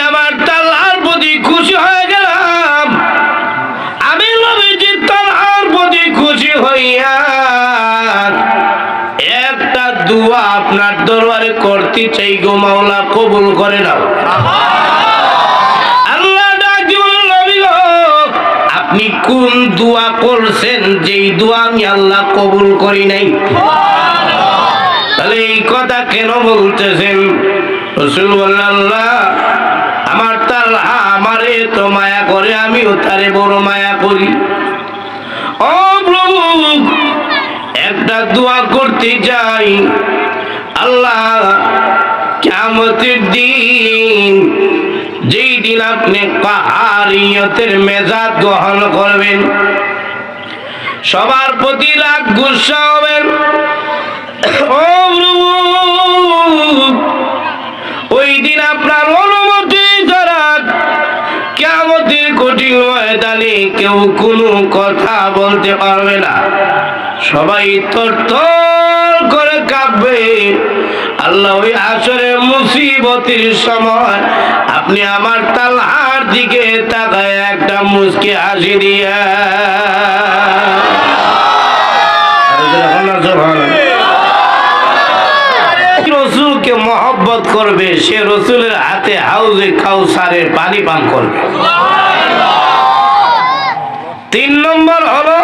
আমার তালহার প্রতি খুশি হয়ে গেলাম। আমি নবীজি তালহার প্রতি খুশি হইয়া একটা দোয়া আপনার দরবারে করতে চাই গো মাওলা, কবুল করে নাও। আল্লাহ ডাক দিলেন, নবী গো আপনি কোন দোয়া করছেন যেই দোয়া আমি আল্লাহ কবুল করি নাই? তাহলে এই কথা কেন বলতেছেন? রাসূল বললেন, আল্লাহ আমার তালহা আমারে তো মায়া করে, আমিও তারে বড় মায়া করি। ও প্রভু একটা দোয়া করতে যাই, আল্লাহ কিয়ামতের দিন যেই দিন আপনি কাহারিয়তের মেজাজ গ্রহণ করবেন, সবার প্রতি রাগ গুসা হবেন, ও প্রভু ওই দিন আপনার অনুমতি ছাড়া কিয়ামতের কঠিন ময়দানে কেউ কোনো কথা বলতে পারবে না, সবাই তরতর করে কাঁপবে। আল্লাহ ওই আসরের মুসিবতের সময় আপনি আমার তালহার দিকে তাকায় একটা মুচকি হাসি দিয়া রসুলকে মহব্বত করবে, সে রসুলের হাতে হাউজে কাউসারের পানি পান করবে। 3 নম্বর হলো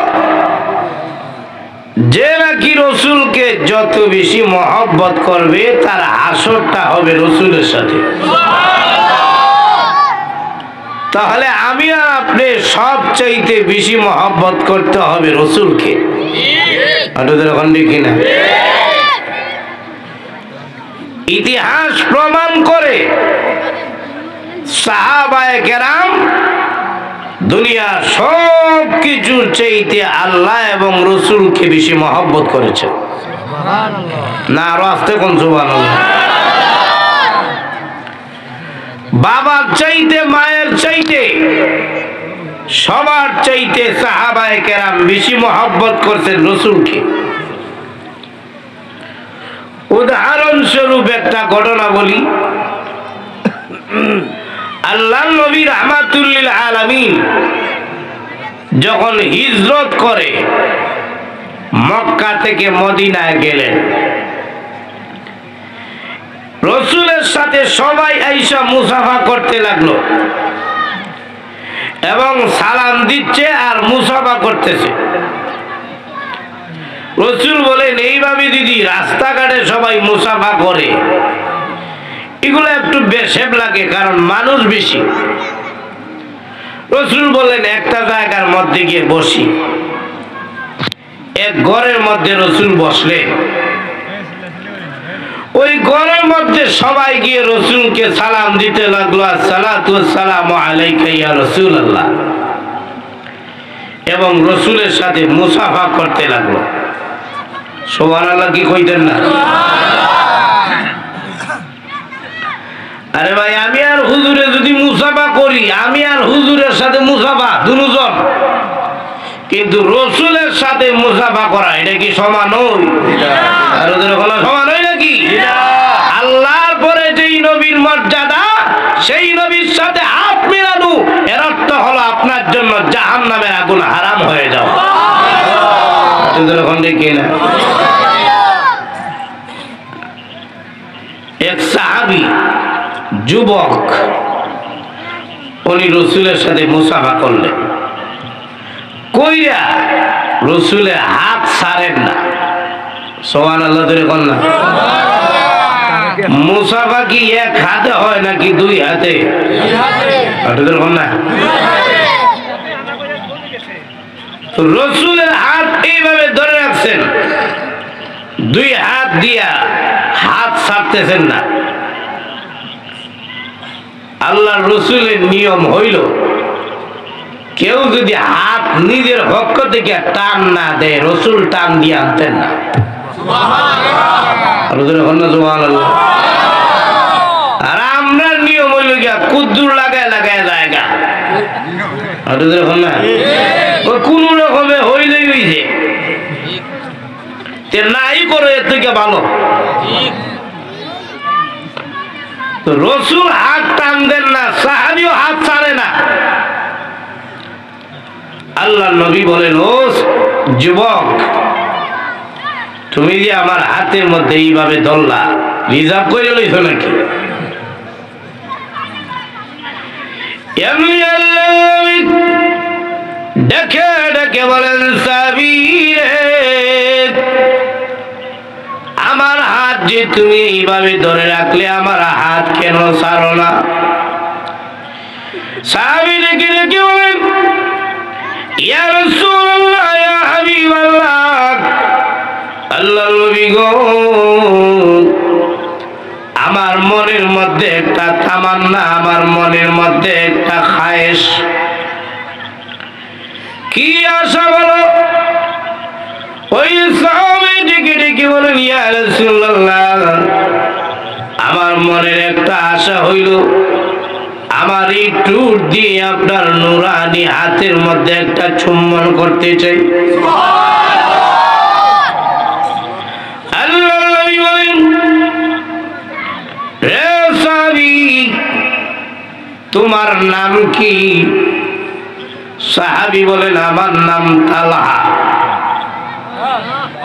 যে নাকি রসুলকে যত বেশি মহব্বত করবে তার হাসরটা হবে রসুলের সাথে। তাহলে আমি আর আপনি সবচাইতে বেশি মহব্বত করতে হবে রসুলকে। এখন দেখি না, ইতিহাস প্রমাণ করে সাহাবায়ে কেরাম দুনিয়ার সব কিছুর চাইতে আল্লাহ এবং রসুলকে বেশি মহব্বত করেছে। না আরো আসতে কোন সুবহানাল্লাহ। বাবার চাইতে মায়ের চাইতে সবার চাইতে সাহাবায়ে কেরাম বেশি মহব্বত করছেন রসুলকে। উদাহরণস্বরূপ একটা ঘটনা বলি। আল্লাহ নবী রাহমাতুল লিল আলামিন যখন হিজরত করে মক্কা থেকে মদিনায় গেলেন, রসুলের সাথে সবাই আইসা মুসাফা করতে লাগলো এবং সালাম দিচ্ছে আর মুসাফা করতেছে। রসুল বলেন, এইভাবে দিদি রাস্তাঘাটে সবাই মুসাফা করে, এগুলো একটু বেশেব লাগে কারণ মানুষ বেশি। রসুল বলেন একটা জায়গার মধ্যে গিয়ে বসি। এক ঘরের মধ্যে রসুল বসলেন। ওই ঘরের মধ্যে সবাই গিয়ে রসুলকে সালাম দিতে লাগলো, আসসালাতু ওয়াসসালামু আলাইকা ইয়া রাসূলুল্লাহ, এবং রসুলের সাথে মুসাফা করতে লাগলো। সুবহানাল্লাহ কি কইতেন না? আরে ভাই আমি আর হুজুরে যদি মুসাফা করি, আমি আর হুজুরের সাথে মুসাফা দুজন, কিন্তু রসুলের সাথে মুসাফা করা এটা কি সমান নয়? আর ওদের কোনো সমান হয় নাকি? আল্লাহর পরে যেই নবীর মর্যাদা, সেই নবীর সাথে হাত মেলানো, এর অর্থ হলো আপনার জন্য জাহান্নামের আগুন হারাম হয়ে যাওয়া। এক সাহাবী যুবক উনি রসুলের সাথে মুসাফা করলেন, কইরা রসুলের হাত ছাড়েন না। সুবহানাল্লাহ ধরে কোন না? মুসাফা কি এক হাতে হয় নাকি 2 হাতে? না, রসুলের হাত এইভাবে ধরে রাখছেন, 2 হাত দিয়া হাত ছাড়তেছেন না। আল্লাহর রসুলের নিয়ম হইল কেউ যদি হাত নিজের পক্ষ থেকে টান না দেয়, রসুল টান দিয়ে আনতেন না। আর আমরা নিয়ম হইল গিয়া কুদ্দুর লাগায় লাগায় জায়গা কোন রকমে হইলেই হইছে নাই করে এর থেকে ভালো। তো রসুল হাত টান দেন না, সাহাবীও হাত ছাড়ে না। আল্লাহ নবী বলেন, ও যুবক, তুমি যে আমার হাতের মধ্যে এইভাবে ধরলা, রিজার্ভ করে লইছ নাকি? এমনি ডেকে ডেকে বলেন, সাবিরে, আমার হাত যে তুমি এইভাবে ধরে রাখলে, আমার হাত কেন ছাড়ো না? সাহাবী ডেকে ডেকে বলেন, ইয়া রাসূলুল্লাহ, ইয়া হাবিবাল্লাহ, আল্লাহর নবী গো, আমার মনের মধ্যে একটা তামান্না, আমার মনের মধ্যে একটা খায়েশ। কি আশা বলো? ওই সাহাবী ডেকে ডেকে বলেন, ইয়া রাসূলুল্লাহ, আমার মনের একটা আশা হইল, আমার এই টুট দিয়ে আপনার নুরানি হাতের মধ্যে একটা চুম্বন করতে চাই। আল্লাহ নবী বলেন, রে সাহাবী, তোমার নাম কি? সাহাবী বলেন, আমার নাম তালহা।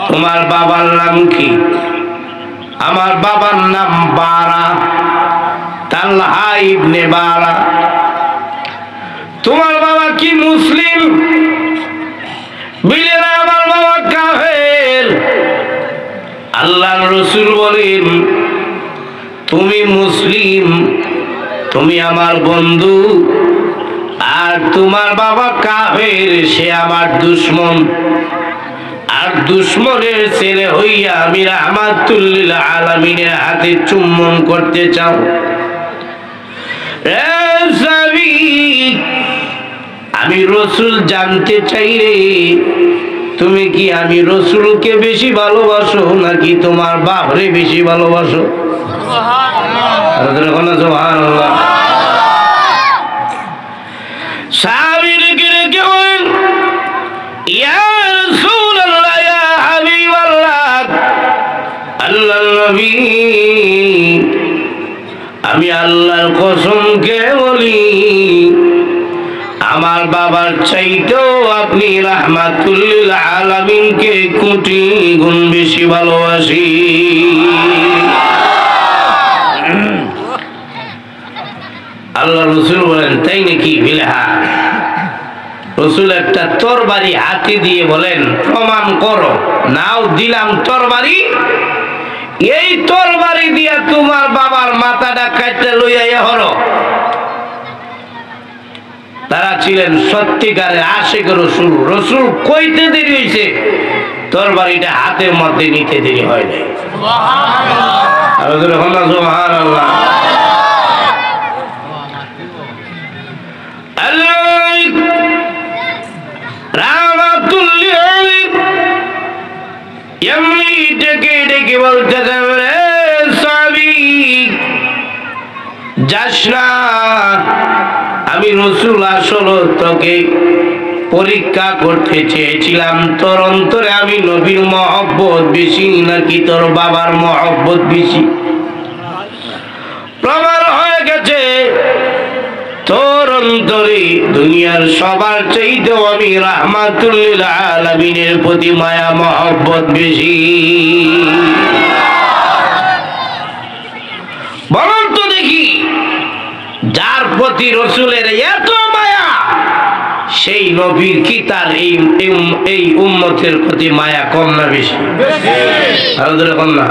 তোমার বাবার নাম কি? আমার বাবার নাম বারা, তালহা ইবনে বারা। তোমার বাবা কি মুসলিম? বলে না, আমার বাবা কাফের। আল্লাহর রাসূল বলেন, তুমি মুসলিম, তুমি আমার বন্ধু, আর তোমার বাবা কাফের, সে আমার দুশমন। আর দুশমনের ছেলে হইয়া আমি রাহমাতুল লিল আলামিনের হাতে চুম্বন করতে চাও? আমি রসুল জানতে চাই রে, তুমি কি আমি রসুলকে বেশি ভালোবাসো নাকি তোমার বাপরে বেশি ভালোবাসো? সুবহানাল্লাহ। সাহাবী রেখে রেখে বলেন, ইয়া রাসূলুল্লাহ, ইয়া হাবিবাল্লাহ, আল্লাহর নবী, আমি আল্লাহর কসমকে বলি, আমার বাবার চাইতেও আপনি রাহমাতুল লিল আলামিনকে কোটি গুণ বেশি ভালোবাসি। আল্লাহ রাসূল বলেন, তাই নাকি? বিলহা। রাসূল একটা তরবারি হাতে দিয়ে বলেন, প্রমাণ করো। নাও দিলাম তরবারি, এই তরবারি দিয়া তোমার বাবার মাথাটা কাটতে লইয়া হলো। তারা ছিলেন সত্যিকারের আশিক রসুল। রসুল কইতে দেরি হয়েছে, তরবারিটা হাতের মধ্যে নিতে দেরি হয় নাই। সুবহানাল্লাহ। এমনি ডেকে ডেকে বলতে যাস না, আমি রসুল আসল তোকে পরীক্ষা করতে চেয়েছিলাম, তোর অন্তরে আমি নবীর মহব্বত বেশি নাকি তোর বাবার মহব্বত বেশি। প্রমাণ হয়ে গেছে, তোর অন্তরে দুনিয়ার সবার চাইতেও আমি রাহমাতুল লিল আলামিনের প্রতি মায়া মহব্বত বেশি। বলুন তো দেখি, যার প্রতি রসুলের এত মায়া, সেই নবীর কি তার এই উম্মতের প্রতি মায়া কম না বেশি? কম না?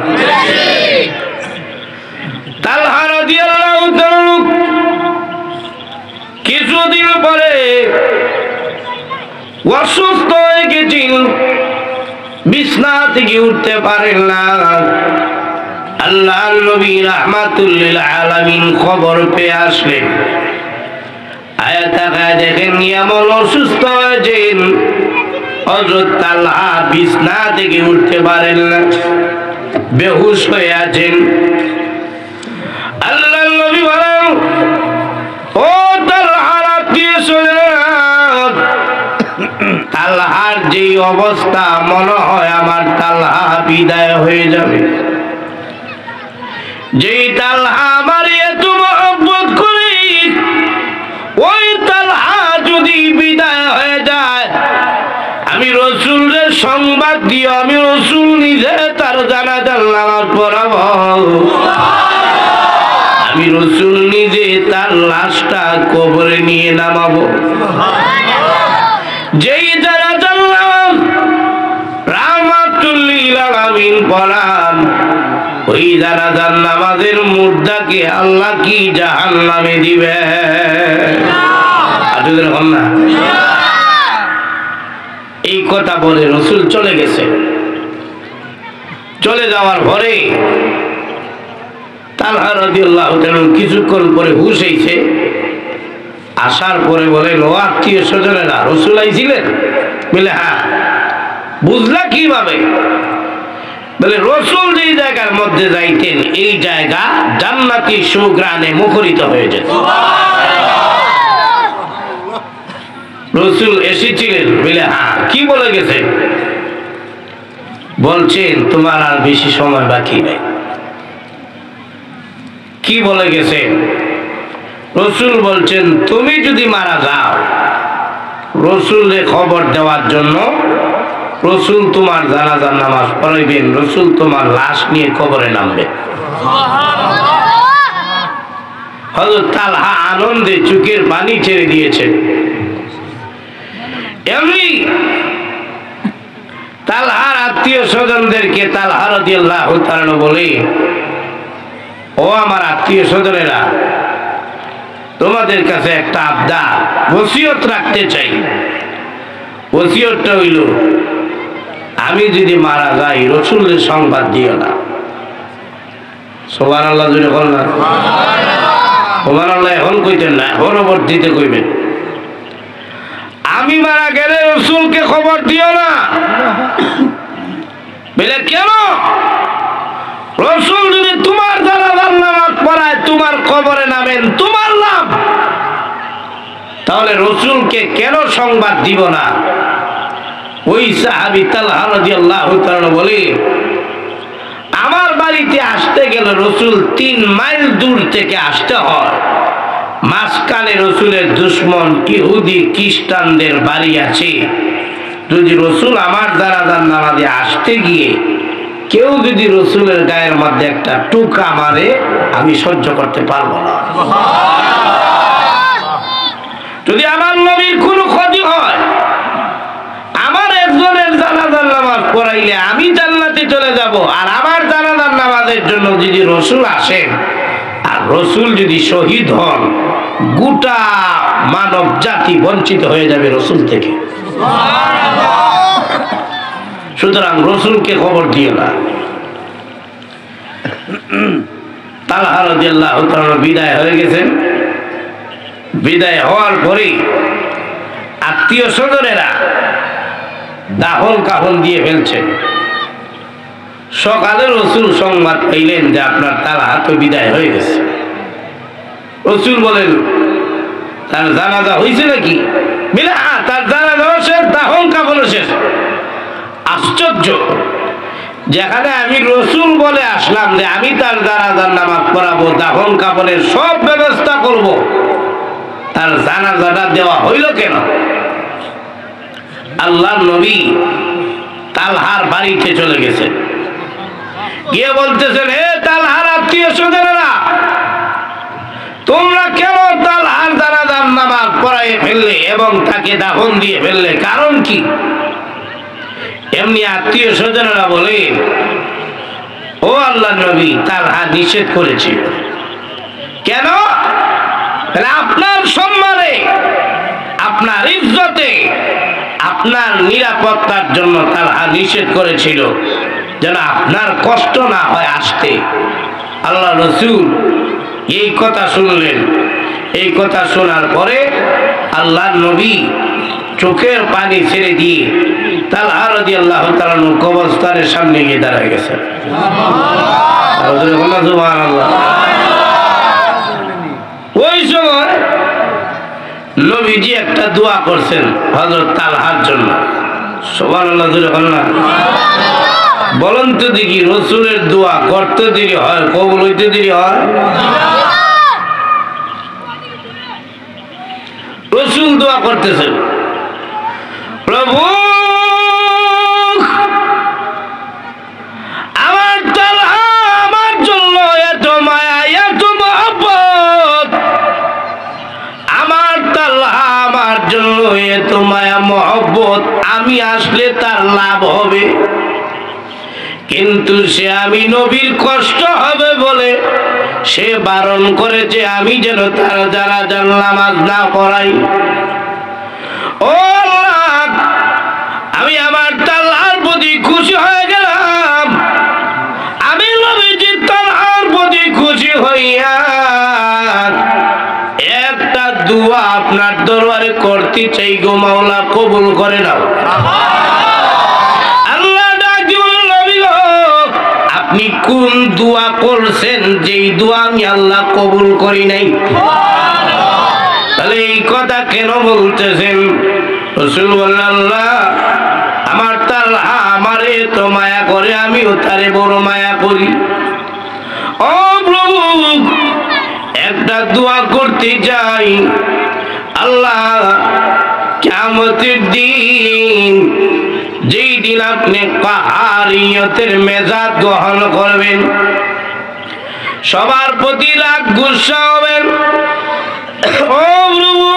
তালহা রাদিয়াল্লাহু তাআলা কিছুদিন পরে অসুস্থ হয়ে গেছেন, বিছনা থেকে উঠতে পারেন না। আল্লাহর নবী রাহমাতুল লিল আলামিন খবর পেয়ে আসলেন। আয়া তাকায় দেখেন এমন অসুস্থ হয়েছেন, হযরত তালহা বিছনা থেকে উঠতে পারেন না, বেহুশ হয়ে আছেন। আল্লাহর নবী বলেন, ও তালহা, রাত্রি চলে তালহার যে অবস্থা, মনে হয় আমার তালহা বিদায় হয়ে যাবে। যে তালহা আমার এত পড়াবো। আমি রসুল নিজে তার লাশটা কবরে নিয়ে নামাবো। যেই জানাজার নাম রাহমাতুল লিল আলামিন পড়ান, ওই জানাজার নামাজের মুর্দাকে আল্লাহ কি জাহান্নামে দিবে? না, এই কথা বলে রসুল চলে গেছে। চলে যাওয়ার পরে তালহা রাদিয়াল্লাহু তাআলা কিছুক্ষণ পরে হুঁশ হইছে। আসার পরে বলে, ও আত্মীয় স্বজনেরা, রসুল আইছিলেন? বলে হ্যাঁ। বুঝলা কিভাবে? বলে রসুল যেই জায়গার মধ্যে যাইতেন এই জায়গা জান্নাতি সুঘ্রাণে মুখরিত হয়ে যেত। রসুল এসেছিলেন? বলে হ্যাঁ। কি বলে গেছেন? বলছেন তোমার আর বেশি সময় বাকি নেই। কি বলে গেছেন? রসুল বলছেন তুমি যদি মারা যাও, রসুলের খবর দেওয়ার জন্য রসুল তোমার জানাজার নামাজ পড়াইবেন, রসুল তোমার লাশ নিয়ে কবরে নামবে। হযরত তালহা আনন্দে চোখের পানি ছেড়ে দিয়েছেন। এমনি তালহার আত্মীয় স্বজনদেরকে তালহা রাদিয়াল্লাহু তাআলা বলে, ও আমার আত্মীয় স্বজনেরা, তোমাদের কাছে একটা আবদার, ওসিয়ত রাখতে চাই। ওসিয়তটা হইল, আমি যদি মারা যাই রসুলের সংবাদ দিও না। সুবহানাল্লাহ, জোরে বল না। সুবহানাল্লাহ এখন কইতেন না, পরবর্তীতে কইবেন। আমি মারা গেলে রসুলকে খবর দিও না। বলে কেন? রসুল যদি তোমার জানাজার নামাজ পড়ায়, তোমার কবরে নামেন, তোমার লাভ। তাহলে রসুলকে কেন সংবাদ দিব না? ওই সাহাবী তালহা রাদিয়াল্লাহু তাআলা বলে, আমার বাড়িতে আসতে গেলে রসুল 3 মাইল দূর থেকে আসতে হয়। মাঝখানে রসুলের দুশমন ইহুদি খ্রিস্টানদের বাড়ি আছে। যদি রসুল আমার জানাজার নামাজে আসতে গিয়ে কেউ যদি রসুলের গায়ের মধ্যে একটা টুকা মারে, আমি সহ্য করতে পারবো না। যদি আমার নবীর কোনো ক্ষতি হয়, আমার একজনের জানাজার নামাজ পড়াইলে আমি জান্নাতে চলে যাব, আর আমার জানাজার নামাজের জন্য যদি রসুল আসেন আর রসুল যদি শহীদ হন, গোটা মানব জাতি বঞ্চিত হয়ে যাবে রসুল থেকে। সুতরাং রসুলকে খবর দিও না। তালহা রাদিয়াল্লাহু তাআলা বিদায় হয়ে গেছেন। বিদায় হওয়ার পরে আত্মীয় স্বজনেরা দাফন কাফন দিয়ে ফেলছেন। সকালে রসুল সংবাদ পাইলেন যে আপনার তালহা তো বিদায় হয়ে গেছে। রসুল বলেন, তার জানাজা হয়েছে নাকি? বলে হ্যাঁ, তার জানাজা শেষ, দাফন কাফন শেষ। আশ্চর্য, যেখানে আমি রসুল বলে আসলাম যে আমি তার জানাজার নামাজ পড়াবো, দাফন কাফনের সব ব্যবস্থা করব, তার জানাজাটা দেওয়া হইল কেন? আল্লাহর নবী তালহার বাড়িতে চলে গেছেন। গিয়ে বলতেছেন, হে তালহার আত্মীয় স্বজনেরা, তোমরা কেন তালহার জানাজার নামাজ পড়াই ফেললে এবং তাকে দাফন দিয়ে ফেললে? কারণ কি? এমনি আত্মীয় স্বজনেরা বলে, ও আল্লাহর নবী, তালহা নিষেধ করেছে। কেন? আপনার সম্মানে, আপনার ইজ্জতে, আপনার নিরাপত্তার জন্য তালহা নিষেধ করেছিল, যেন আপনার কষ্ট না হয় আসতে। আল্লাহ রসুল এই কথা শুনলেন। এই কথা শোনার পরে আল্লাহর নবী চোখের পানি ছেড়ে দিয়ে তালহা রাদিয়াল্লাহু তাআলা কবরস্থানের সামনে গিয়ে দাঁড়ায় গেছেন। সুবহানাল্লাহ। ওই সময় নবীজি একটা দোয়া করছেন হযরত তালহার জন্য। সুবহানাল্লাহ, বলেন তো দেখি, রসুলের দোয়া করতে দেরি হয়, কবুল হইতে দেরি হয়? রসুল দোয়া করতেছেন, প্রভু আমার তালহা আমি আসলে তার লাভ হবে, কিন্তু সে আমি নবীর কষ্ট হবে বলে সে বারণ করেছে আমি যেন তার জানাজার নামাজ না পড়াই। ও আল্লাহ, আমি আমার তালহার প্রতি খুশি হয়ে গেলাম। আমি নবীজি তালহার প্রতি খুশি হইয়া একটা দোয়া আপনার দরবারে করতে চাই গো মাওলা, কবুল করে নাও। আল্লাহ ডাক দিলেন, নবী গো, আপনি কোন দোয়া করছেন যেই দোয়া আমি আল্লাহ কবুল করি নাই? তাহলে এই কথা কেন বলতেছেন? রাসূল বললেন, আল্লাহ আমার তালহা আমারে তো মায়া করে, আমিও তারে বড় মায়া করি। ও প্রভু, একটা দোয়া করতে যাই, আল্লাহ কিয়ামতের দিন, যেই দিন আপনি কাহারিয়তের মেজাজ গ্রহণ করবেন, সবার প্রতি রাগ গুসা হবেন। ও প্রভু,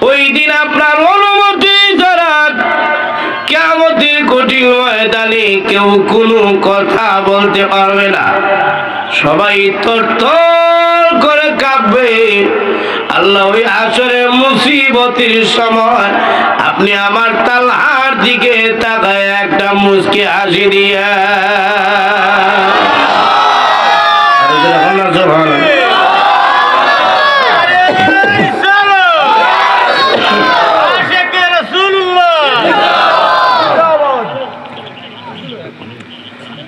ওই দিন আপনার অনুমতি ছাড়া কিয়ামতের কঠিন ময়দানে কেউ কোনো কথা বলতে পারবে না, সবাই তরতর করে কাঁপবে। আল্লাহ ওই আসরের মুসিবতের সময় আপনি আমার তালহার দিকে তাকায় একটা মুচকি হাসি দিয়া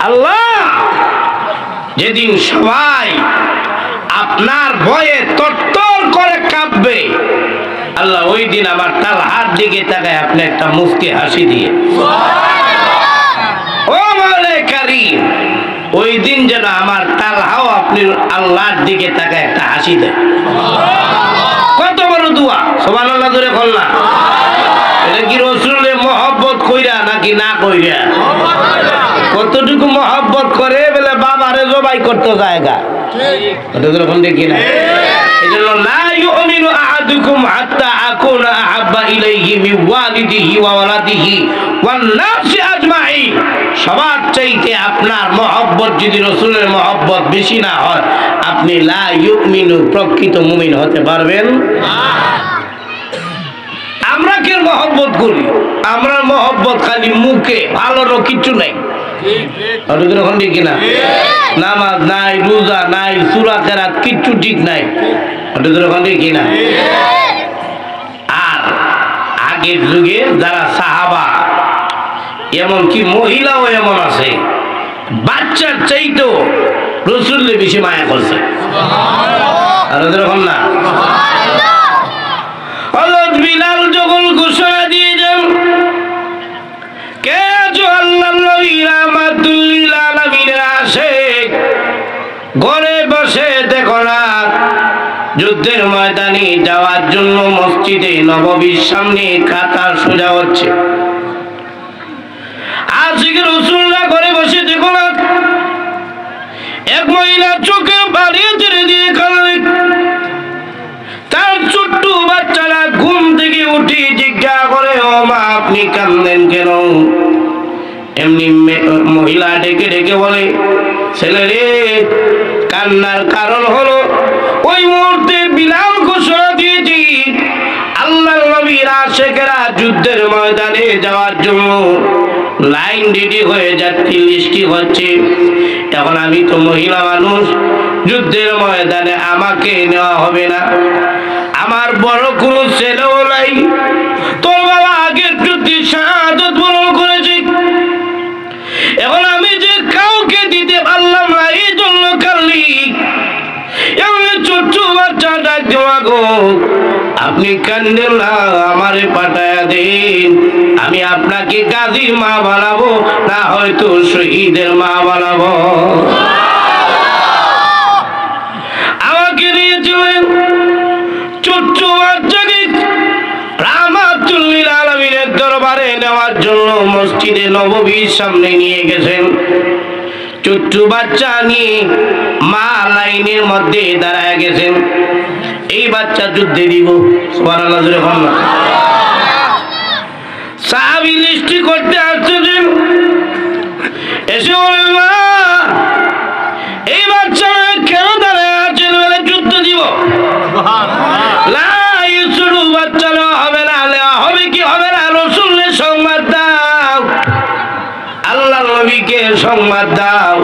আল্লাহ, যেদিন সবাই আপনার ভয়ে তরতর করে কাঁপবে, আল্লাহ ওই দিন আমার তালহার দিকে তাকায় আপনি একটা মুচকি হাসি দিয়ে, ও মাওলা কারীম, ওই দিন যেন আমার তালহাও আপনি আল্লাহর দিকে তাকায় একটা হাসি দেয়। কত বড় দোয়া, সুবহানাল্লাহ জোরে বলনা। এটা কি রাসূলের মহব্বত কইরা নাকি না কইরা? কতটুকু মহব্বত করে বলে বাবারে জবাই করতে জায়গা, দেখি না। এই জন্য লা ইউমিনু আহাদুকুম হাত্তা আকুনা আহাব্বা ইলাইহি মিন ওয়ালিদিহি ওয়া ওয়ালাদিহি ওয়ান নাসি আজমাইন। সবার চাইতে আপনার মহব্বত যদি রাসূলের মহব্বত বেশি না হয়, আপনি লা ইউমিনু প্রকৃত মুমিন হতে পারবেন না। আমরা কে মহব্বত করি? আমরা মহব্বত খালি মুখে, ভালো কিছু নাই। নামাজ নাই, রোজা নাই, সূরা কেরাত কিচ্ছু ঠিক নাই। কিনা? আর আগের যুগে যারা সাহাবা, এমনকি মহিলাও এমন আছে, বাচ্চার চাইতেও রাসূলের বেশি মায়া করছে। আর এরকম না? হযরত বিলাল যখন ঘোষণা দিয়ে যান, কে আল্লাহর নবী রাহমাতুল লিল আলামিনের আশিক, ঘরে বসে দেখো না যুদ্ধের ময়দানে যাওয়ার জন্য মসজিদে নববীর সামনে কাতার সোজা হচ্ছে। আশিক রাসূলরা ঘরে বসে দেখো না এক মহিলা চোখে পানি ছেড়ে দিয়ে কাঁদে। তার ছোট্ট বাচ্চারা ঘুম থেকে উঠে জিজ্ঞাসা করে, ও মা আপনি কাঁদেন কেন? এমনি মহিলা ডেকে ডেকে বলে, ছেলে রে, কান্নার কারণ হলো ওই মুহূর্তে বিলাল ঘোষণা দিয়েছি আল্লাহর নবীর আশিকেরা যুদ্ধের ময়দানে যাওয়ার জন্য লাইন রেডি হয়ে যাচ্ছে, লিস্টি হচ্ছে। এখন আমি তো মহিলা মানুষ, যুদ্ধের ময়দানে আমাকে নেওয়া হবে না, আমার বড় কোনো ছেলেও নাই, তোর বাবা আগের যুদ্ধে শাহাদাত বরণ করেছে, এখন আমি যে কাউকে দিতে পারলাম না, এই জন্য কালি এমনি ছোট্ট বাচ্চা ডাক দেওয়া গো, আপনি কান্দেন না, আমারে পাঠায়া দিন, আমি আপনাকে গাজীর মা বানাবো, না হয়তো শহীদের মা বানাবো। আমাকে নিয়েছিলেন ছোট্ট বাচ্চাকে রাহমাতুল লিল আলামিনের দরবারে নেওয়ার জন্য মসজিদে নববীর সামনে নিয়ে গেছেন। ছোট্ট বাচ্চা নিয়ে মা লাইনের মধ্যে দাঁড়ায় গেছেন, এই বাচ্চা যুদ্ধে দিব। সুবহানাল্লাহ জোরে বলুন। সাহাবী লিস্টি করতে আসছেন, এসে বলেন মা এই বাচ্চারা কেন দাঁড়ায় আছেন, বলে যুদ্ধ দিব। না এই ছোট বাচ্চারা হবে না, হবে কি হবে না, রাসূলের সংবাদ দাও, আল্লাহর নবীকে সংবাদ দাও।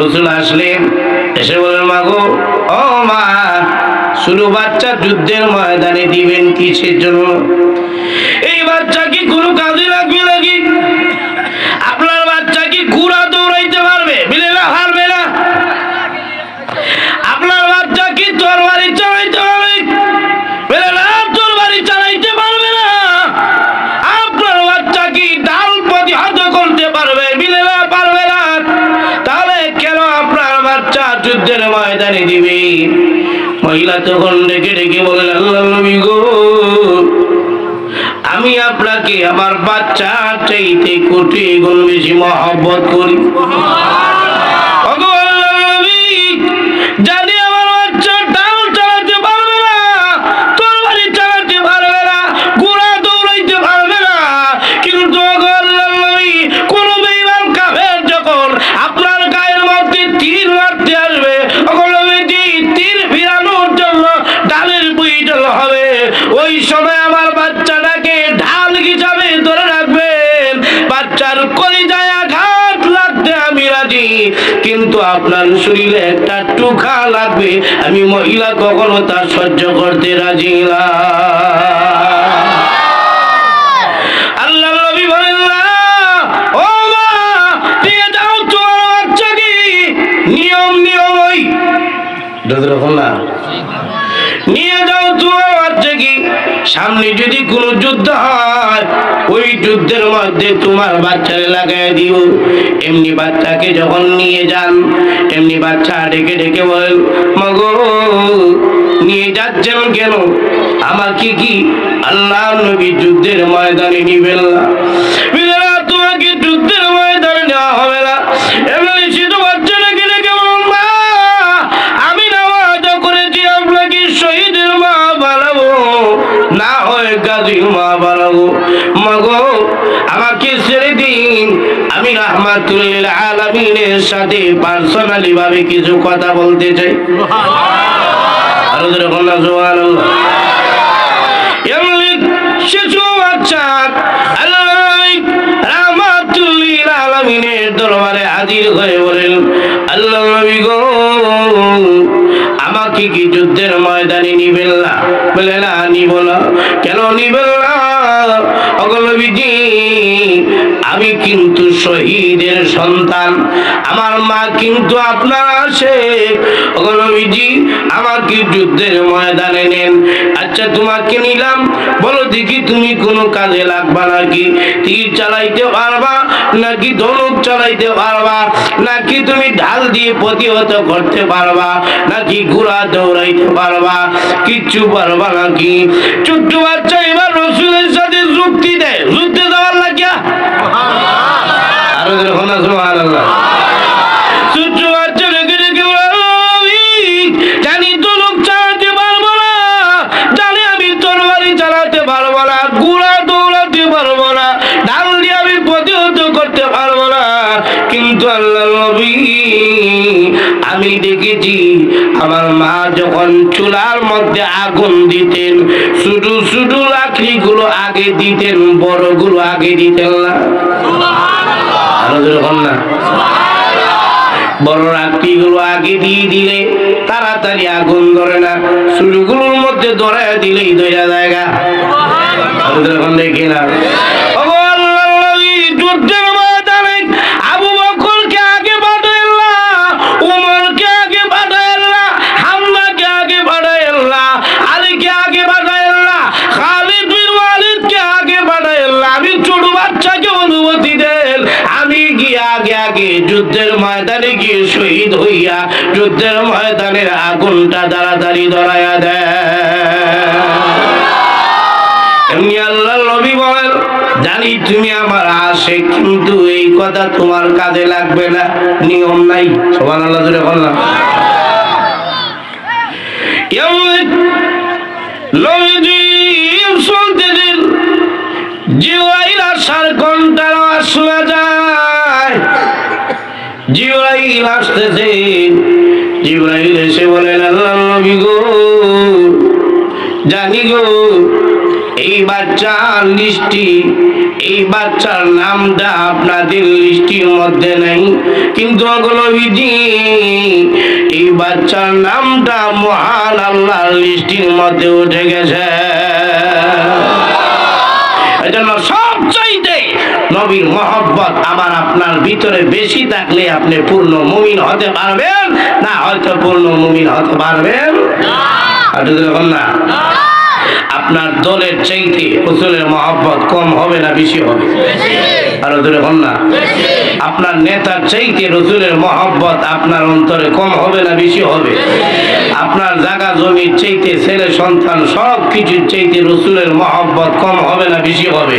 রাসূল আসলেন, এসে বলেন মা গো, ও মা ছোট বাচ্চা যুদ্ধের ময়দানে দিবেন কিসের জন্য? এই বাচ্চা কি কোনো কাজে লাগবে নাকি? আপনার বাচ্চা কি ঘোড়া দৌড়াইতে পারবে? বিলেলা পারবে না। আপনার বাচ্চা কি তরবারি চালাইতে পারবে? বিলেলা তরবারি চালাইতে পারবে না। আপনার বাচ্চা কি ডাল প্রতিহত করতে পারবে? বিলেলা পারবে না। তাহলে কেন আপনার বাচ্চা যুদ্ধের ময়দানে দিবে? মহিলা তখন ডেকে ডেকে বলেন, আল্লাহর নবী গো, আমি আপনাকে আমার বাচ্চা চাইতে কোটি গুণ বেশি মহব্বত করি। জানি আমার বাচ্চা ডাল চালাতে পারবে না, তরবারি চালাতে পারবে না, ঘোড়া দৌড়াইতে পারবে না, কিন্তু কোন বেঈমান কাফের যখন আপনার গায়ের মধ্যে তীর মারতে আসবে, তীর ফিরানোর জন্য ডালের প্রয়োজন হবে, ওই সময় আমার বাচ্চাটাকে ঢাল হিসাবে ধরে রাখবেন। বাচ্চার কলিজায় আঘাত লাগতে আমি রাজি, কিন্তু আপনার শরীরে একটা টুকা লাগবে, আমি মহিলা কখনো তা সহ্য করতে রাজি না। আল্লাহ নবী বলেন, ও মা নিয়ে যাও তোমার বাচ্চাকে, নিয়ম ওই না, নিয়ে যাও তোমার বাচ্চাকে। সামনে যদি কোনো যুদ্ধ হয়, ওই যুদ্ধের মধ্যে তোমার বাচ্চারে লাগাই দিও। এমনি বাচ্চাকে যখন নিয়ে যান, এমনি বাচ্চা ডেকে ডেকে বলেন, মাগো নিয়ে যাচ্ছেন কেন? আমাকে কি আল্লাহ নবী যুদ্ধের ময়দানে নিবেন না? তোমাকে যুদ্ধের ময়দানে নেওয়া হবে না। এমনি শুধু বাচ্চাটাকে ডেকে বলুন, মা আমি নামাজ করেছি, আপনাকে শহীদের মা বানাবো, না হয় গাজীর মা বানাবো। মাগো আমাকে ছেড়ে দিন, আমি রাহমাতুল লিল আলামিনের সাথে পার্সোনালি ভাবে কিছু কথা বলতে চাই। আর যখন না সুবহানাল্লাহ, এমনি শিশু বাচ্চা আল্লাহ রাহমাতুল লিল আলামিনের দরবারে হাজির হয়ে বলেন, আল্লাহ নবী গো, আমাকে কি যুদ্ধের ময়দানে নিবেন না? বলে না, নিব না। কেন নিবেন না? নবীজি আমি কিন্তু শহীদের সন্তান, আমার মা কিন্তু আপনার আশেক। নবীজি আমাকে যুদ্ধের ময়দানে নেন। আচ্ছা তোমাকে নিলাম, বলো দেখি তুমি কোনো কাজে লাগবা নাকি? তীর চালাইতে পারবা নাকি ধনুক চালাইতে পারবা, নাকি তুমি ঢাল দিয়ে প্রতিহত করতে পারবা, নাকি ঘোড়া দৌড়াইতে পারবা? কিচ্ছু পারবা নাকি? ছোট্ট বাচ্চা এবার রাসূলের সাথে যুক্তি দেয়, যুদ্ধে যাওয়ার লাগিয়া। আরো যখন সুবহানাল্লাহ, ছোট্ট বাচ্চা রেখে রেখে জানি ধনুক চালাতে পারবো না, জানি আমি তরবারি চালাতে পারবো না, ঘোড়া দৌড়াতে পারবো না, ঢাল দিয়ে আমি প্রতিহত করতে পারবো না, কিন্তু আল্লাহ নবী আমি দেখেছি আমার মা যখন চুলার মধ্যে আগুন দিতেন, শুধু শুধু লাকড়িগুলো আগে দিতেন, বড়গুলো আগে দিতেন না। বড় লাকড়িগুলো আগে দিয়ে দিলে তাড়াতাড়ি আগুন ধরে না, শুরুগুলোর মধ্যে ধরায় দিলেই ধরা জায়গা। দেখি না যুদ্ধের ময়দানে গিয়ে শহীদ হইয়া যুদ্ধের ময়দানের আগুনটা তাড়াতাড়ি ধরাইয়া দেয়। এমনি আল্লাহ নবী বলেন, জানি তুমি আমার আশিক, কিন্তু এই কথা তোমার কাজে লাগবে না, নিয়ম নাই। সুবহানাল্লাহ, জোরে বললাম। নবীজি চলতে দিন, জিবরাইল জিবরাইল আসতেছে। জিবরাইল এসে বলেন, আল্লাহর নবী গো, জানি গো এই বাচ্চার লিস্টি, এই বাচ্চার নামটা আপনাদের লিস্টির মধ্যে নাই, কিন্তু নবীজি এই বাচ্চার নামটা মহান আল্লাহর লিস্টির মধ্যে উঠে গেছে। এজন্য সবচাইতে নবীর মহব্বত আমার আপনার ভিতরে বেশি থাকলে আপনি পূর্ণ মুমিন হতে পারবেন না, হয়তো পূর্ণ মুমিন হতে পারবেন না। আপনার দলের চাইতে রাসূলের মহব্বত কম হবে না বেশি হবে? আর না, আপনার নেতার চাইতে রাসূলের মহব্বত আপনার অন্তরে কম হবে না বেশি হবে? আপনার জায়গা জমির চাইতে ছেলে সন্তান সব কিছুর চাইতে রাসূলের মহব্বত কম হবে না বেশি হবে?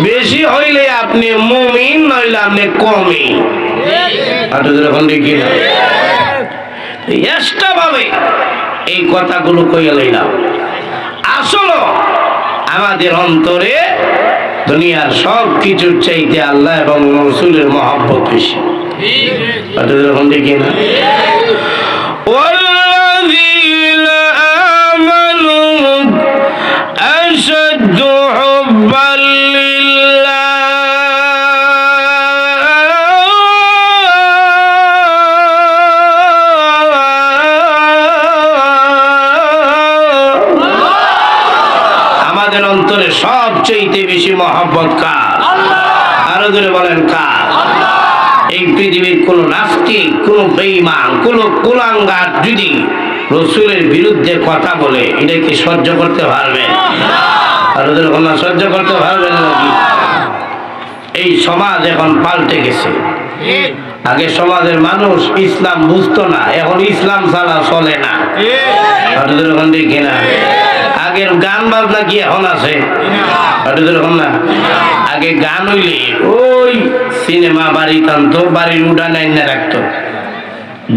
বেশি হইলে আপনি মুমিন, নইলে আপনি কমই। আর দেখি না এক্সট্রা ভাবে এই কথাগুলো কইয়া লইলাম। আসলে আমাদের অন্তরে দুনিয়ার সব কিছুর চাইতে আল্লাহ এবং রাসূলের মহব্বত বেশি। দেখি না ওয়াল্লাযীনা আমানু আশাদ্দু হুব্বান লিল্লাহ। আমাদের অন্তরে সবচেয়ে বেশি মহব্বত কার? আরো ধরে বলেন কার? এই পৃথিবীর কোন নাস্তিক, কোন বেঈমান, কোন কুলাঙ্গার যদি রাসূলের বিরুদ্ধে কথা বলে, এটা কি সহ্য করতে পারবেন? আরো ধরে বলেন সহ্য করতে পারবেন নাকি? এই সমাজ এখন পাল্টে গেছে। আগে সমাজের মানুষ ইসলাম বুঝতো না, এখন ইসলাম ছাড়া চলে না। আরো ধরে বলেন দেখি না আগের গান বাজনা কি এখন আছে? না, আগে গান হইলে ওই সিনেমা বাড়ি টানতো, বাড়ির উঠানে এনে রাখতো,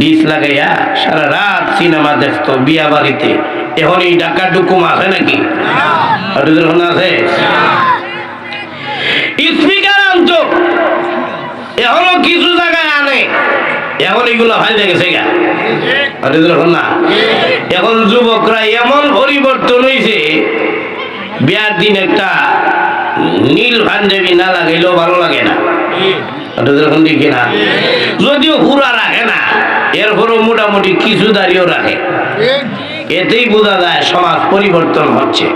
ডিস লাগাইয়া সারা রাত সিনেমা দেখতো বিয়া বাড়িতে। এখন এই ডাকা ডুকুম আছে নাকি? আছে স্পিকার আনতো, এখনো কিছু জায়গায় আনে, এখন এগুলো ফাইলে গেছে গা। না, এখন যুবকরা এমন পরিবর্তন হয়েছে, বিয়ার দিন একটা নীল পাঞ্জাবি না লাগাইলেও ভালো লাগে না। দেখি না যদিও হুরা রাখে না, এরপরও মোটামুটি কিছু দাঁড়িয়েও রাখে। এতেই বোঝা যায় সমাজ পরিবর্তন হচ্ছে।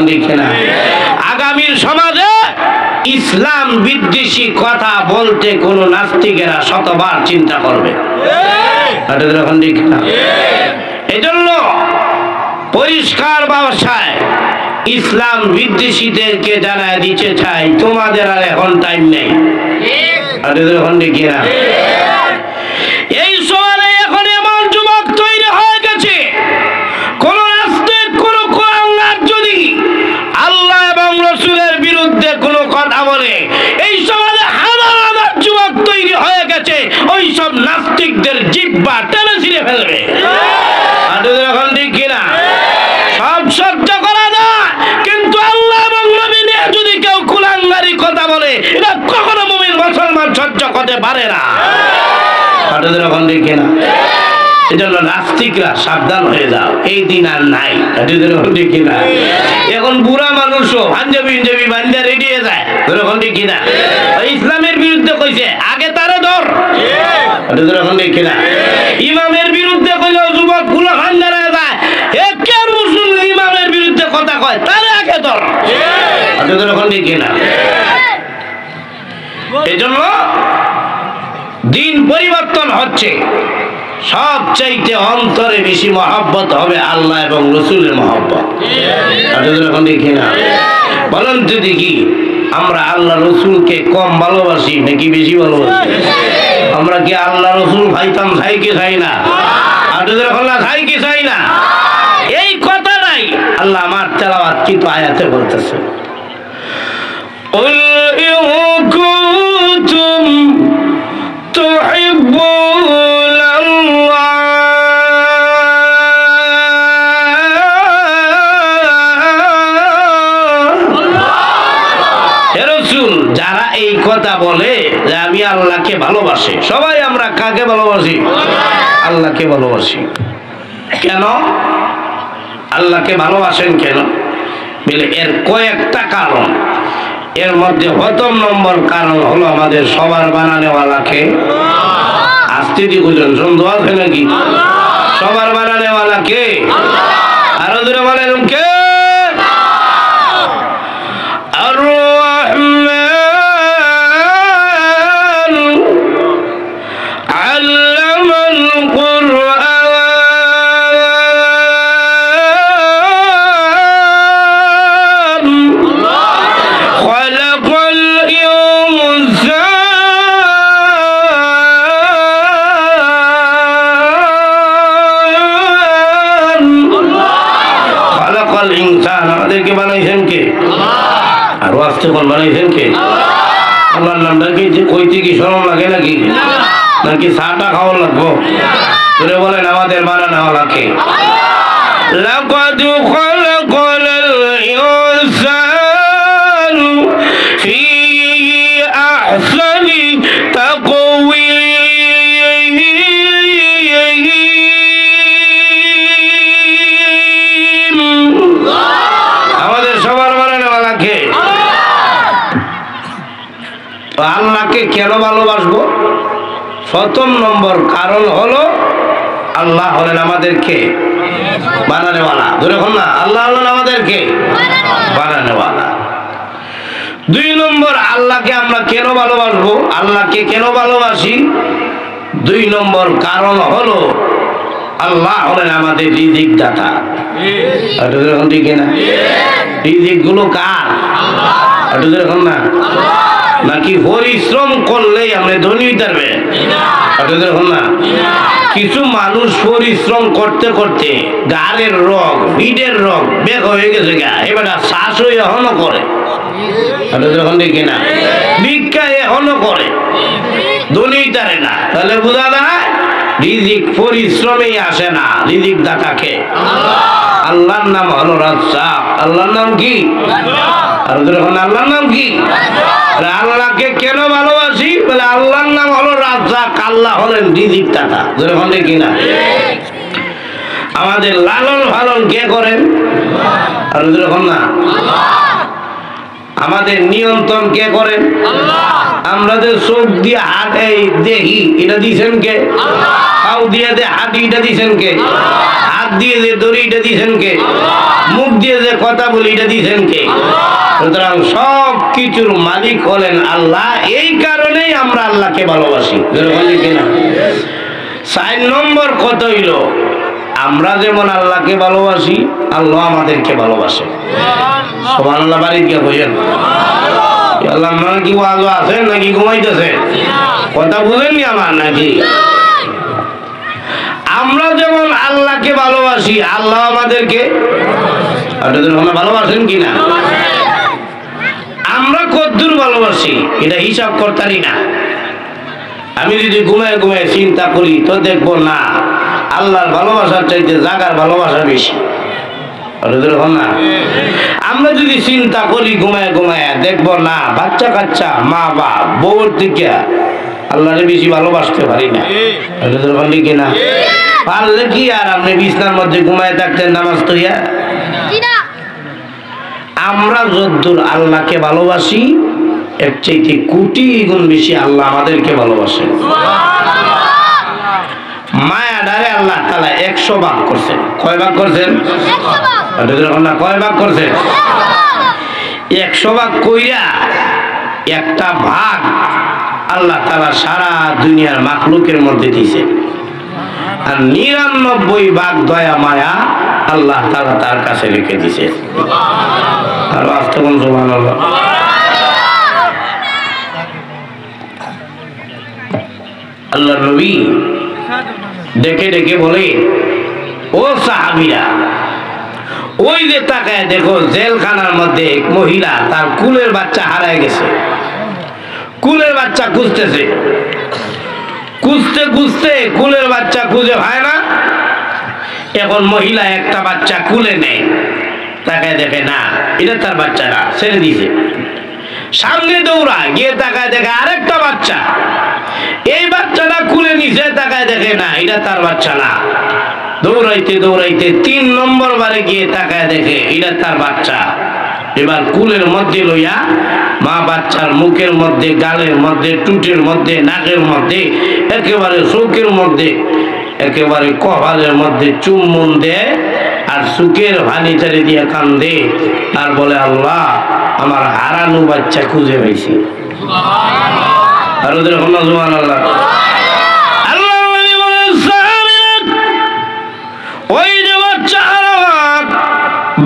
দেখি না আগামীর সমাজে ইসলাম বিদ্বেষী কথা বলতে কোন নাস্তিকেরা শতবার চিন্তা করবে। এই জন্য পরিষ্কার ভাষায় ইসলাম বিদ্বেষীদেরকে জানায় দিতে চাই, তোমাদের আর এখন টাইম নেই। এই সময়ে এখন এমন যুবক তৈরি হয়ে গেছে, কোন নাস্তিক, কোন কুলাঙ্গার যদি আল্লাহ এবং রাসূলের বিরুদ্ধে কোনো কথা বলে, এই সমাজে হাজার হাজার যুবক তৈরি হয়ে গেছে, ওই সব নাস্তিকদের জিহ্বা টেনে ছিঁড়ে ফেলবে। এখন দেখি না সব সহ্য করা যায়, কিন্তু আল্লাহ এবং নবী নিয়ে যদি কেউ কুলাঙ্গারি কথা বলে, এটা কখনো মুমিন মুসলমান সহ্য করতে পারে না। এখন দেখি না এজন্য নাস্তিকরা সাবধান হয়ে যাও, এই দিন আর নাই। দেখি না এখন বুড়া মানুষও পাঞ্জাবি বান্ধা রেডি হয়ে যায়। এখন দেখি না ইসলামের বিরুদ্ধে কইছে, আগে তারে ধর। এখন দেখি না ইমামের বিরুদ্ধে কইলেও যুবক গুলো ভান্ডারে যায়, কে মুসলিম ইমামের বিরুদ্ধে কথা কয়, তারে আগে ধর। এখন দেখি না এজন্য দিন পরিবর্তন হচ্ছে, সবচাইতে অন্তরে বেশি মহব্বত হবে আল্লাহ এবং রাসূলের মহব্বত। এখন দেখি না বলেন তো দেখি, আমরা আল্লাহ রাসূলকে কম ভালোবাসি নাকি বেশি ভালোবাসি? আমরা কি আল্লাহ রাসূল ভাইতাম চাই কি চাই না? এখন চাই কি চাই না? এই কথা নাই আল্লাহ আমার তেলাওয়াত কিন্তু আয়াতে বলতেছে, যারা এই কথা বলে যে আমি আল্লাহকে ভালোবাসে। সবাই আমরা কাকে ভালোবাসি? আল্লাহকে ভালোবাসি। কেন আল্লাহকে ভালোবাসেন কেন বলে এর কয়েকটা কারণ। এর মধ্যে প্রথম নম্বর কারণ হলো আমাদের সবার বানানেওয়ালাকে আস্তে দিয়ে বুঝলেন সন্দেহ আছে নাকি? সবার বানানেওয়ালাকে আরো দূরে বলেন কে? আমাদেরকে বানাইছেন কে? আর আস্তে কোন বানাইছেন কে? আল্লাহর নামটা কি কইতে কি শরম লাগে নাকি? নাকি চাটা খাওয়া লাগবো? ধরে বলেন আমাদের বানানোওয়ালাকে। লাকাদ খালাকাল ইনসানু ফি আহসানি তাকওয়িম। আল্লাহকে কেন ভালোবাসবো? প্রথম নম্বর কারণ হলো আল্লাহ হলেন আমাদেরকে বানানেওয়ালা। ধরে বল না, আল্লাহ হলেন আমাদেরকে বানানেওয়ালা। দুই নম্বর আল্লাহকে আমরা কেন ভালোবাসবো? আল্লাহকে কেন ভালোবাসি? দুই নম্বর কারণ হলো আল্লাহ হলেন আমাদের রিজিক দাতা। ঠিক না? রিজিক গুলো কার? এখন না নাকি পরিশ্রম করলেই আমরা ধনী হইতে পারবে? না, কিছু মানুষ পরিশ্রম করতে করতে গাড়ের রোগ পিঠের রোগ বেগ হয়ে গেছে গা, এবার শ্বাস হয়ে এখনো করে। কিনা ভিক্ষা এখনো করে, ধনী হইতে না। তাহলে বোঝা যায় রিজিক পরিশ্রমেই আসে না, রিজিক দাতাকে। আল্লাহর নাম হলো রাজ্জাক। আল্লাহর নাম কি? আর আল্লাহর নাম কি? আল্লাহকে কেন ভালোবাসি বলে আল্লাহর নাম হলো রাজ্জাক, আল্লাহ হলেন রিজিক দাতা। কিনা আমাদের লালন পালন কে করেন? আর না আমাদের নিয়ন্ত্রণ কে করেন? আমরা যে চোখ দিয়ে হাত দেখি এটা দিছেন কে? পাও দিয়ে যে হাঁটি এটা দিছেন কে? হাত দিয়ে যে দড়ি এটা দিছেন কে? মুখ দিয়ে যে কথা বলি এটা দিছেন কে? সুতরাং সব কিছুর মালিক হলেন আল্লাহ। এই কারণেই আমরা আল্লাহকে ভালোবাসি। কিনা 4 নম্বর কত হইল, আমরা যেমন আল্লাহকে ভালোবাসি আল্লাহ আমাদেরকে ভালোবাসে। সুবহানাল্লাহ বাড়িতে গিয়ে বলেন আল্লাহ কি ওয়াজ আছে নাকি ঘুমাইতেছে? কথা বুঝেননি আমার নাকি? আমরা যেমন আল্লাহকে ভালোবাসি আল্লাহ আমাদেরকে ভালোবাসেন কিনা? আমরা কতদূর ভালোবাসি এটা হিসাব করতারি না। আমি যদি ঘুমায় ঘুমায় চিন্তা করি তো দেখবো না আল্লাহর ভালোবাসার চাইতে জাগার ভালোবাসা বেশি। না আমরা যদি চিন্তা করি ঘুমায় ঘুমায় দেখবো না বাচ্চা কাচ্চা মা বাপ বউর দিকে আল্লাহরে বেশি ভালোবাসতে পারি না। কিনা পারলে কি আর আপনি বিছনার মধ্যে ঘুমায় থাকতেন নামাজ পড়িয়া? আমরা যদ্দূর আল্লাহকে ভালোবাসি এর চাইতে কোটি গুণ বেশি আল্লাহ আমাদেরকে ভালোবাসেন। মায়া ডারে আল্লাহ তাআলা 100 ভাগ করছেন। কয় ভাগ করছেন? কয় ভাগ করছেন? 100 ভাগ কইরা একটা ভাগ আল্লাহ তাআলা সারা দুনিয়ার মাখলুকের মধ্যে দিয়েছে। আর 99 ভাগ দয়া মায়া আল্লাহ তাআলা তার কাছে রেখে দিয়েছে। আর বাস্তব সুবহানাল্লাহ। আল্লাহর নবী ডেকে ডেকে বলে, ও সাহাবীরা ওই যে তাকায় দেখো জেলখানার মধ্যে এক মহিলা তার কুলের বাচ্চা হারায় গেছে। কুলের বাচ্চা খুঁজতেছে, খুঁজতে খুঁজতে কুলের বাচ্চা খুঁজে পায় না। এখন মহিলা একটা বাচ্চা কুলে নেয়, তাকায় দেখে না এটা তার বাচ্চা না, ছেড়ে দিয়েছে। সামনে দৌড়ায়, গিয়ে তাকায় দেখে আরেকটা বাচ্চা। এই বাচ্চাটা কুলে নিচে তাকায় দেখে না, এটা তার বাচ্চা না। দৌড়াইতে দৌড়াইতে 3 নম্বর বারে গিয়ে তাকায় দেখে এটা তার বাচ্চা। এবার কুলের মধ্যে লইয়া মা বাচ্চার মুখের মধ্যে, গালের মধ্যে, টুটের মধ্যে, নাকের মধ্যে, একেবারে চোখের মধ্যে, একেবারে কপালের মধ্যে চুম্বন দেয় আর চোখের পানি ছেড়ে দিয়ে কান্দে আর বলে, আল্লাহ আমার হারানো বাচ্চা খুঁজে পাইছি। আর ওদের সুবহানাল্লাহ। ওই যে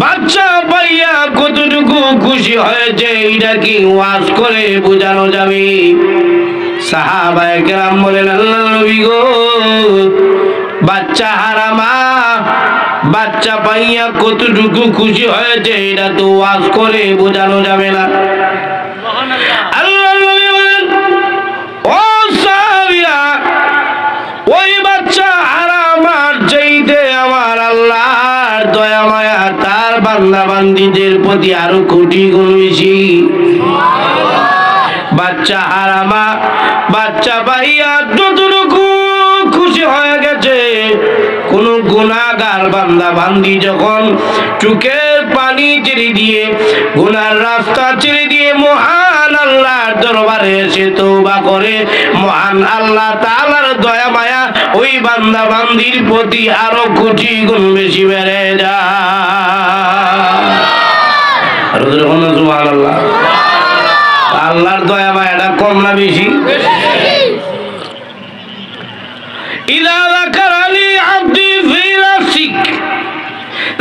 বাচ্চা পাইয়া কতটুকু খুশি হয়েছে এটা কি ওয়াজ করে বোঝানো যাবে? সাহাবায়ে কেরাম বলেন, আল্লাহর নবী গো, বাচ্চা হারামা, বাচ্চা পাইয়া কতটুকু খুশি হয়েছে এটা তো ওয়াজ করে বোঝানো যাবে না। আল্লাহর নবী বলেন, ও সাহাবীরা, ওই বাচ্চা হারামার চাইতে আমার আল্লাহর দয়া মায়া তার বান্দা বান্দীদের প্রতি আরো কোটি গুণ বেশি। বাচ্চা হারামা বাচ্চা পাইয়া যতটুকু খুশি হয়ে গেছে, কোন গুনাহগার বান্দা বান্দি যখন চোখের পানি ছেড়ে দিয়ে, গুনার রাস্তা ছেড়ে দিয়ে মহান আল্লাহর দরবারে এসে তওবা করে, মহান আল্লাহ তাআলার দয়া মায়া ওই বান্দা বান্দির প্রতি আরো কোটি গুণ বেশি বেড়ে যায়। সুবহানাল্লাহ। আল্লাহর দয়া মায়াটা কম না বেশি? ইযা যাকারানি আবদি ফি নাফসিক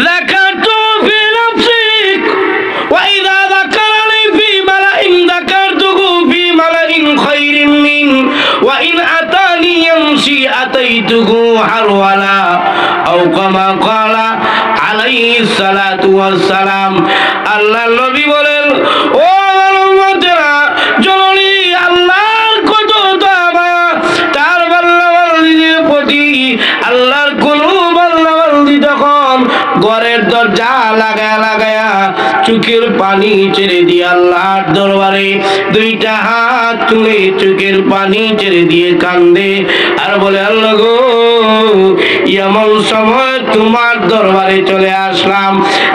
যাকারতু ফি নাফসিক ওয়া ইযা যাকারানি ফি মালাইন যাকারতুহু ফি মালাইন খায়রিন মিন ওয়া ইন আতানি ইয়ামশি আতাইতুহু হারওয়ালা আও কামা ক্বালা আলাইহিস সালাতু ওয়াস সালাম। আল্লাহর নবী বলেন, ও উম্মতেরা, জননী আল্লাহর কত দয়া, তার বান্দাবান্দিদের প্রতি। আল্লাহর কোন বান্দাবান্দি যখন ঘরের দরজা লাগায়া লাগায়া চোখের পানি ছেড়ে দিয়ে আল্লাহর দরবারে দুইটা হাত তুলে চোখের পানি ছেড়ে দিয়ে কান্দে আর বলে, আল্লাহ গো, এমন সময় তোমার দরবারে চলে আসলাম,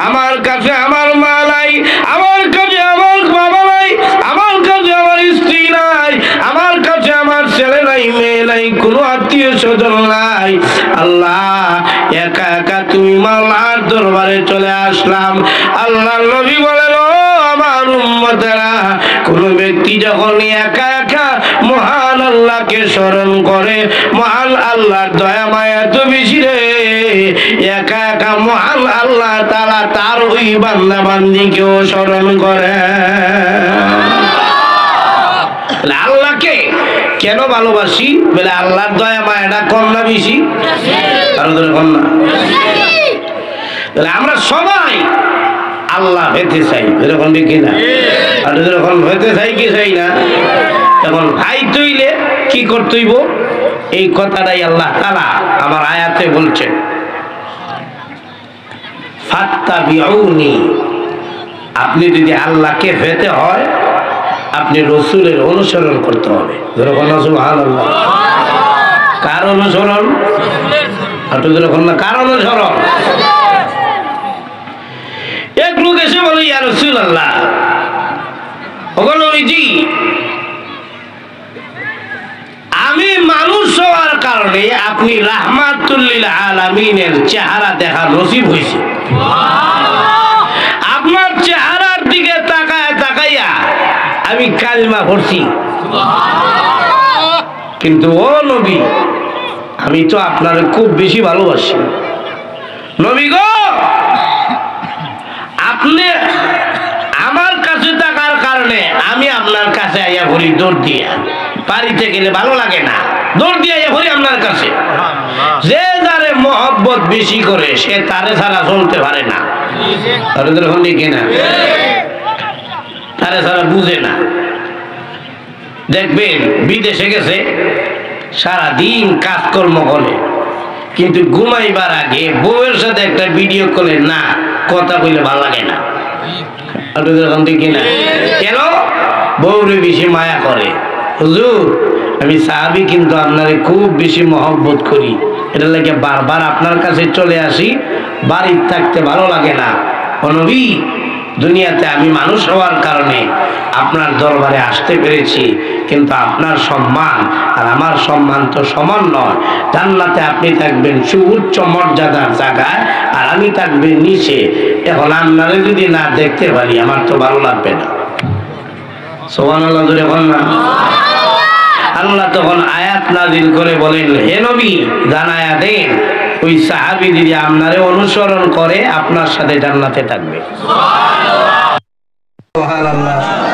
আমার কাছে আমার মা নাই, আমার কাছে আমার বাবা নাই, আমার কাছে আমার স্ত্রী নাই, আমার কাছে আমার ছেলে নাই, মেয়ে নাই, কোনো আত্মীয় স্বজন নাই। আল্লাহ, একা একা তুমি মাওলার দরবারে চলে আসলাম। আল্লাহর নবী বলেন, ও আমার উম্মতেরা, কোন ব্যক্তি যখন একা একা মহান আল্লাহকে স্মরণ করে, মহান আল্লাহর দয়া মায়া তো বেশি রে, একা একা মহান আল্লাহ তাআলা তার ওই বান্দা বান্দীকেও স্মরণ করে। আল্লাহকে কেন ভালোবাসি? বলে আল্লাহর দয়া মায়াটা কম না বেশি? কম না? আমরা সবাই আল্লাহ হইতে চাই, এরকম দেখি না? আর যখন হইতে চাই কি চাই না, তখন ভাই তৈলে কি করতেইব? এই কথাটাই আল্লাহ তাআলা আমার আয়াতে বলছেন, ফাত্তাবিউনি। আপনি যদি আল্লাহকে পেতে হয়, আপনি রসুলের অনুসরণ করতে হবে। সুবহানাল্লাহ। কার অনুসরণ? কার অনুসরণ? এক লোক এসে বলে, ইয়া রাসূলুল্লাহ, ওগো নবীজি, আমি মানুষ হওয়ার কারণে আপনি রাহমাতুল লিল আলামিনের চেহারা দেখা নসিব হয়েছে। আপনার চেহারার দিকে তাকায় তাকাইয়া আমি কালিমা পড়ছি, কিন্তু ও নবী, আমি তো আপনার খুব বেশি ভালোবাসি। নবী গো, আপনি আমার কাছে থাকার কারণে আমি আপনার কাছে আইয়া ভরি দৌড় দিয়া। বাড়িতে গেলে ভালো লাগে না, দৌড় দিয়ে আইয়া ভরি আপনার কাছে। যে যারে মহব্বত বেশি করে সে তারে ছাড়া চলতে পারে না, কিনা? তারে ছাড়া বুঝে না। দেখবেন বিদেশে গেছে, সারাদিন কাজকর্ম করে, কিন্তু ঘুমাইবার আগে বউয়ের সাথে একটা ভিডিও কলে না কথা বললে ভালো লাগে না, কিনা? কেন? বউরে বেশি মায়া করে। হুজুর আমি সাহাবী কিন্তু আপনারে খুব বেশি মহব্বত করি, এটা লাগে বারবার আপনার কাছে চলে আসি, বাড়ির থাকতে ভালো লাগে না। ও নবী, দুনিয়াতে আমি মানুষ হওয়ার কারণে আপনার দরবারে আসতে পেরেছি, কিন্তু আপনার সম্মান আর আমার সম্মান তো সমান নয়। জান্নাতে আপনি থাকবেন সুউচ্চ মর্যাদার জায়গায়, আর আমি থাকবেন নিচে। এখন আপনারে যদি না দেখতে পারি আমার তো ভালো লাগবে না। সুবহানাল্লাহ জোরে বলেন না। আল্লাহ তখন আয়াত নাজিল করে বলেন, হে নবী জানায়া দেন ওই সাহাবী যদি আপনারে অনুসরণ করে আপনার সাথে জান্নাতে থাকবে। সুবহানাল্লাহ।